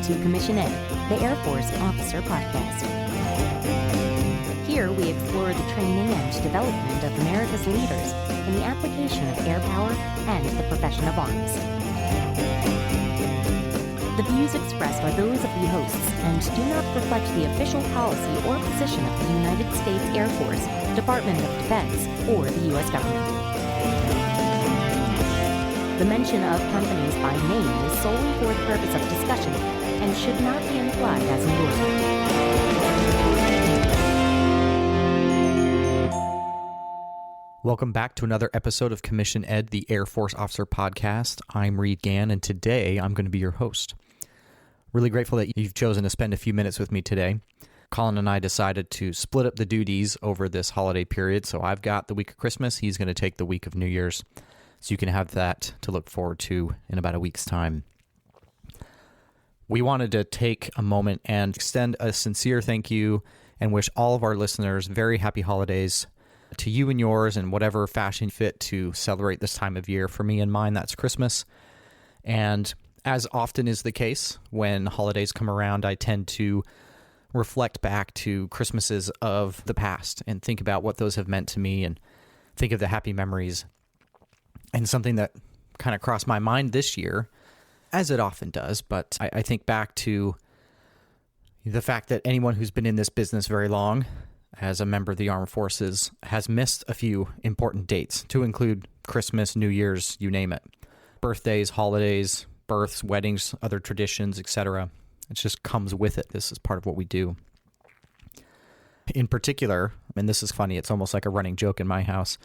Welcome to Commission Ed, the Air Force Officer Podcast. Here we explore the training and development of America's leaders in the application of air power and the profession of arms. The views expressed are those of the hosts and do not reflect the official policy or position of the United States Air Force, Department of Defense, or the U.S. government. The mention of companies by name is solely for the purpose of discussion and should not be implied as endorsement. Welcome back to another episode of Commission Ed, the Air Force Officer Podcast. I'm Reed Gann, and today I'm going to be your host. Really grateful that you've chosen to spend a few minutes with me today. Colin and I decided to split up the duties over this holiday period, so I've got the week of Christmas. He's going to take the week of New Year's. So you can have that to look forward to in about a week's time. We wanted to take a moment and extend a sincere thank you and wish all of our listeners very happy holidays to you and yours in whatever fashion fit to celebrate this time of year. For me and mine, that's Christmas. And as often is the case, when holidays come around, I tend to reflect back to Christmases of the past and think about what those have meant to me and think of the happy memories. And something that kind of crossed my mind this year, as it often does, but I think back to the fact that anyone who's been in this business very long, as a member of the armed forces, has missed a few important dates, to include Christmas, New Year's, you name it. Birthdays, holidays, births, weddings, other traditions, etc. It just comes with it. This is part of what we do. In particular, and this is funny, it's almost like a running joke in my house,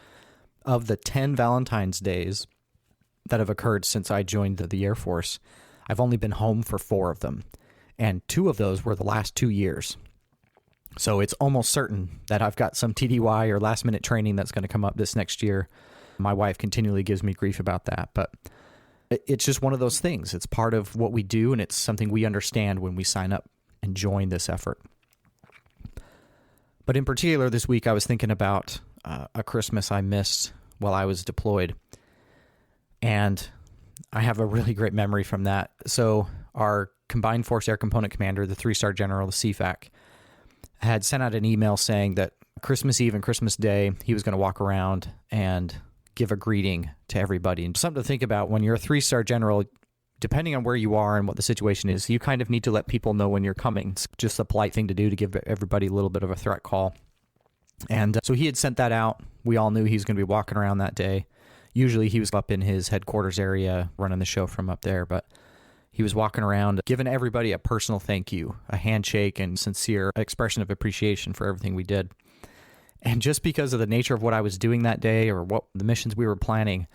of the 10 Valentine's Days that have occurred since I joined the Air Force, I've only been home for 4 of them, and 2 of those were the last 2 years. So it's almost certain that I've got some TDY or last-minute training that's going to come up this next year. My wife continually gives me grief about that, but it's just one of those things. It's part of what we do, and it's something we understand when we sign up and join this effort. But in particular, this week I was thinking about a Christmas I missed while I was deployed. And I have a really great memory from that. So our Combined Force Air Component Commander, the 3-star general, the CFAC, had sent out an email saying that Christmas Eve and Christmas Day, he was going to walk around and give a greeting to everybody. And something to think about when you're a 3-star general, depending on where you are and what the situation is, you kind of need to let people know when you're coming. It's just a polite thing to do to give everybody a little bit of a threat call. And so he had sent that out. We all knew he was going to be walking around that day. Usually he was up in his headquarters area running the show from up there, but he was walking around giving everybody a personal thank you, a handshake and sincere expression of appreciation for everything we did. And just because of the nature of what I was doing that day or what the missions we were planning,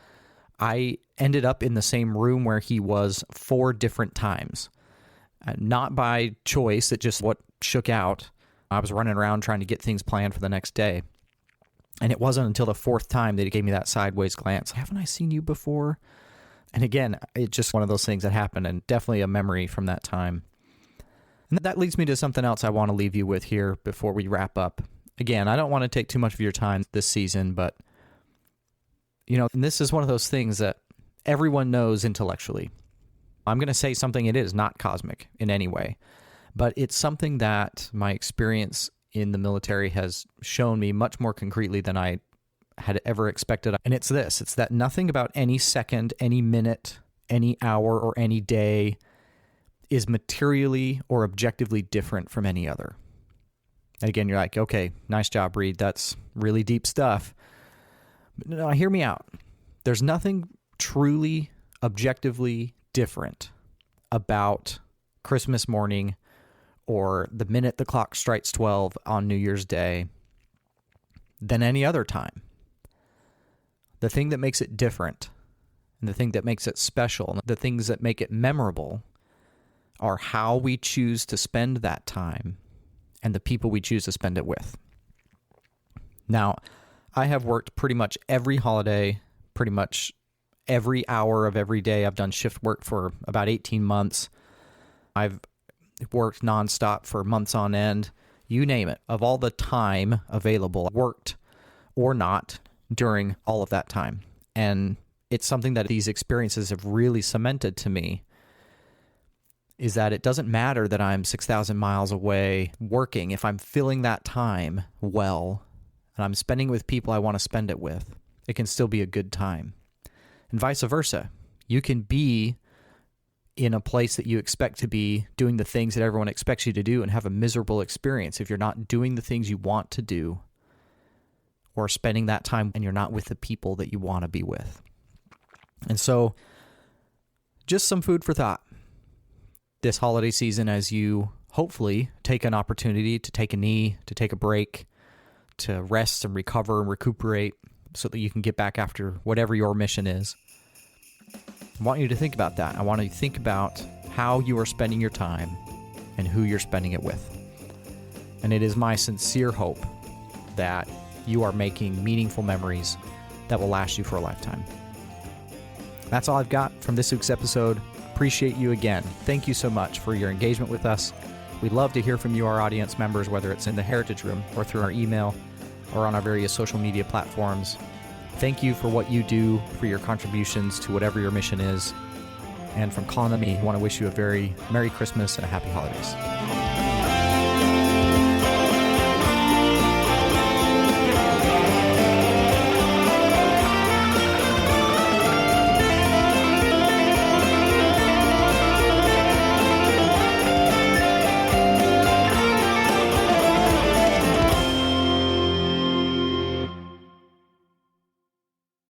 I ended up in the same room where he was 4 different times. Not by choice, it just what shook out. I was running around trying to get things planned for the next day. And it wasn't until the 4th time that he gave me that sideways glance. Haven't I seen you before? And again, it's just one of those things that happened, and definitely a memory from that time. And that leads me to something else I want to leave you with here before we wrap up. Again, I don't want to take too much of your time this season, but and this is one of those things that everyone knows intellectually. I'm going to say something it is not cosmic in any way. But it's something that my experience in the military has shown me much more concretely than I had ever expected. And it's this. It's that nothing about any second, any minute, any hour, or any day is materially or objectively different from any other. And again, you're like, okay, nice job, Reed. That's really deep stuff. But no, hear me out. There's nothing truly, objectively different about Christmas morning or the minute the clock strikes 12 on New Year's Day than any other time. The thing that makes it different and the thing that makes it special, the things that make it memorable are how we choose to spend that time and the people we choose to spend it with. Now, I have worked pretty much every holiday, pretty much every hour of every day. I've done shift work for about 18 months. I've worked nonstop for months on end. You name it. Of all the time available, worked or not during all of that time. And it's something that these experiences have really cemented to me is that it doesn't matter that I'm 6,000 miles away working. If I'm filling that time well and I'm spending it with people I want to spend it with, it can still be a good time. And vice versa. You can be in a place that you expect to be, doing the things that everyone expects you to do, and have a miserable experience if you're not doing the things you want to do or spending that time and you're not with the people that you want to be with. And so just some food for thought this holiday season as you hopefully take an opportunity to take a knee, to take a break, to rest and recover and recuperate so that you can get back after whatever your mission is. I want you to think about that. I want you to think about how you are spending your time and who you're spending it with. And it is my sincere hope that you are making meaningful memories that will last you for a lifetime. That's all I've got from this week's episode. Appreciate you again. Thank you so much for your engagement with us. We'd love to hear from you, our audience members, whether it's in the Heritage Room or through our email or on our various social media platforms. Thank you for what you do, for your contributions to whatever your mission is. And from Colin and me, I want to wish you a very Merry Christmas and a Happy Holidays.